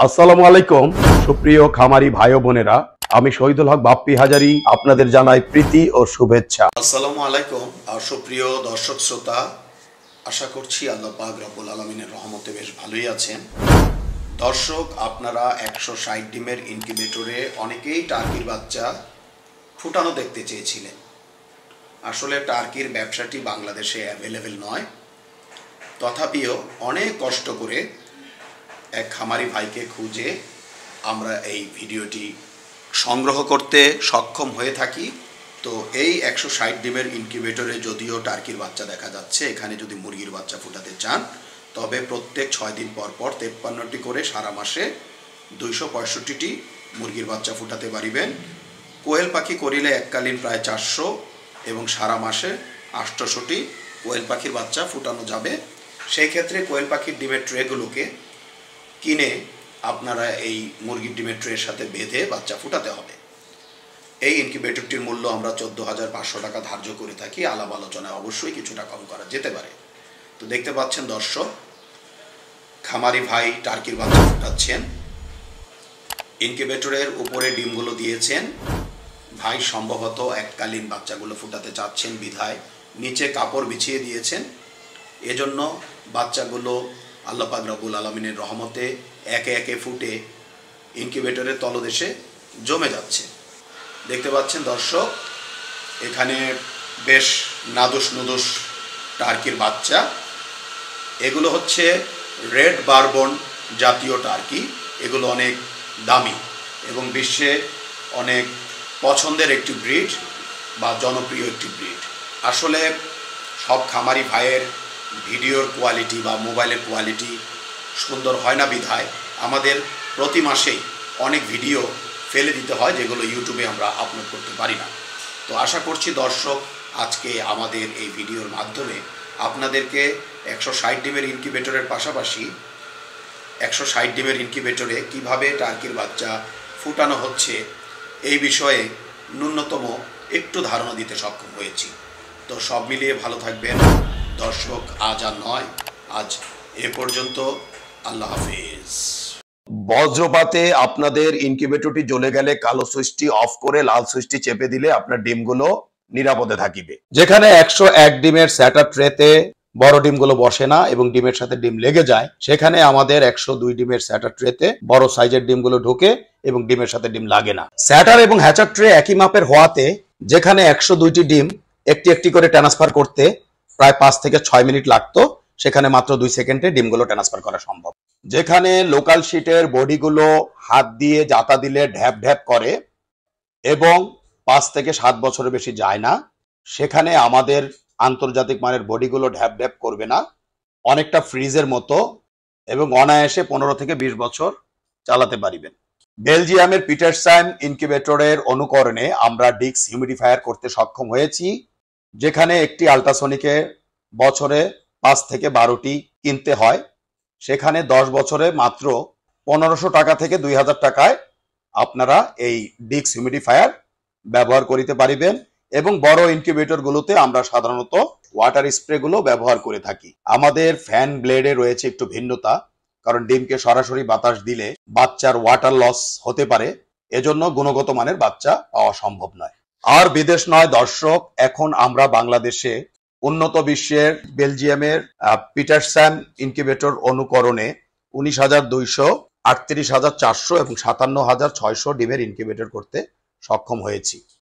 আসসালামু আলাইকুম সুপ্রিয় খামারি ভাই ও বোনেরা, আমি শহীদুল হক বাপ্পি হাজারি আপনাদের জানাই প্রীতি ও শুভেচ্ছা। আসসালামু আলাইকুম সুপ্রিয় দর্শক শ্রোতা, আশা করছি আল্লাহ পাক রব্বুল আলামিনের রহমতে বেশ ভালোই আছেন। দর্শক, আপনারা 160 ডিমের ইনকিউবেটরে অনেকেই টার্কির বাচ্চা ফুটানো দেখতে চেয়েছিলেন। আসলে টার্কির ব্যবসাটি বাংলাদেশে অ্যাভেলেবেল নয়, তথাপিও অনেক কষ্ট করে এক খামারি ভাইকে খুঁজে আমরা এই ভিডিওটি সংগ্রহ করতে সক্ষম হয়ে থাকি। তো এই 160 ডিমের ইনকিউবেটরে যদিও টার্কির বাচ্চা দেখা যাচ্ছে, এখানে যদি মুরগির বাচ্চা ফুটাতে চান তবে প্রত্যেক 6 দিন পর পর 53টি করে সারা মাসে 265টি মুরগির বাচ্চা ফুটাতে পারিবেন। কোয়েল পাখি করিলে এককালীন প্রায় 400 এবং সারা মাসে 800টি কোয়েল পাখির বাচ্চা ফুটানো যাবে। সেই ক্ষেত্রে কোয়েল পাখির ডিমের ট্রেগুলোকে কিনে আপনারা এই মুরগির ডিমের ট্রের সাথে বেঁধে বাচ্চা ফুটাতে হবে। এই ইনকিউবেটরটির মূল্য আমরা 14,500 টাকা ধার্য করে থাকি। আলাপ আলোচনায় অবশ্যই কিছুটা কম করা যেতে পারে। তো দেখতে পাচ্ছেন দর্শক, খামারি ভাই টার্কির বাচ্চা ফুটাচ্ছেন। ইনকিউবেটরের উপরে ডিমগুলো দিয়েছেন। ভাই সম্ভবত এককালীন বাচ্চাগুলো ফুটাতে চাচ্ছেন বিধায় নিচে কাপড় বিছিয়ে দিয়েছেন। এজন্য বাচ্চাগুলো আল্লাহ পাক রব্বুল আলামিনের রহমতে একে একে ফুটে ইনকিউবেটরের তলদেশে জমে যাচ্ছে। দেখতে পাচ্ছেন দর্শক, এখানে বেশ নাদুস নুদুস টার্কির বাচ্চা। এগুলো হচ্ছে রেড বারবন জাতীয় টার্কি। এগুলো অনেক দামি এবং বিশ্বে অনেক পছন্দের একটি ব্রিড বা জনপ্রিয় একটি ব্রিড। আসলে সব খামারি ভাইয়ের ভিডিওর কোয়ালিটি বা মোবাইলের কোয়ালিটি সুন্দর হয় না বিধায় আমাদের প্রতি মাসেই অনেক ভিডিও ফেলে দিতে হয়, যেগুলো ইউটিউবে আমরা আপলোড করতে পারি না। তো আশা করছি দর্শক, আজকে আমাদের এই ভিডিওর মাধ্যমে আপনাদেরকে 160 ডিমের ইনকিউবেটরের পাশাপাশি 160 ডিমের ইনকিউবেটরে কিভাবে টার্কির বাচ্চা ফুটানো হচ্ছে এই বিষয়ে ন্যূনতম একটু ধারণা দিতে সক্ষম হয়েছি। তো সব মিলিয়ে ভালো থাকবেন দর্শক। আজ আর নয়, আজ এ পর্যন্ত। আল্লাহ হাফেজ। বজ্রপাতে আপনাদের ইনকিউবেটরটি জ্বলে গেলে কালো সুইচটি অফ করে লাল সুইচটি চেপে দিলে আপনার ডিমগুলো নিরাপদে থাকিবে। যেখানে 101 ডিমের স্যাটার ট্রেতে বড় ডিমগুলো বসে না এবং ডিমের সাথে ডিম লেগে যায়, সেখানে আমাদের 102 ডিমের স্যাটার ট্রেতে বড় সাইজের ডিমগুলো ঢোকে এবং ডিমের সাথে ডিম লাগে না। স্যাটার এবং হ্যাচার ট্রে একই মাপের হওয়াতে যেখানে 102টি ডিম একটি একটি করে ট্রান্সফার করতে প্রায় 5 থেকে 6 মিনিট লাগতো, সেখানে মাত্র 2 সেকেন্ডে ডিমগুলো ট্রান্সফার করা সম্ভব। যেখানে লোকাল শিটের বডিগুলো হাত দিয়ে জাতা দিলে ঢ্যাপ ঢ্যাপ করে এবং 5 থেকে 7 বছরের বেশি যায় না, সেখানে আমাদের আন্তর্জাতিক মানের বডিগুলো ঢ্যাপ ঢ্যাপ করবে না, অনেকটা ফ্রিজের মতো এবং অনায়াসে 15 থেকে 20 বছর চালাতে পারিবেন। বেলজিয়ামের পিটারসান ইনকিউবেটরের অনুকরণে আমরা ডিক্স হিউমিডিফায়ার করতে সক্ষম হয়েছি, যেখানে একটি আল্ট্রাসনিকে বছরে 5 থেকে 12টি কিনতে হয়, সেখানে 10 বছরে মাত্র 1500 টাকা থেকে 2000 টাকায় আপনারা এই ডিক্স হিউমিডিফায়ার ব্যবহার করিতে পারিবেন। এবং বড় ইনকিউবেটর গুলোতে আমরা সাধারণত ওয়াটার স্প্রে গুলো ব্যবহার করে থাকি। আমাদের ফ্যান ব্লেডে রয়েছে একটু ভিন্নতা, কারণ ডিমকে সরাসরি বাতাস দিলে বাচ্চার ওয়াটার লস হতে পারে, এজন্য গুণগত মানের বাচ্চা পাওয়া সম্ভব নয়। আর বিদেশ নয় দর্শক, এখন আমরা বাংলাদেশে উন্নত বিশ্বের বেলজিয়ামের পিটারসান ইনকিউবেটর অনুকরণে 19,200, 38,400 এবং 57,600 ডিমের ইনকিউবেটর করতে সক্ষম হয়েছি।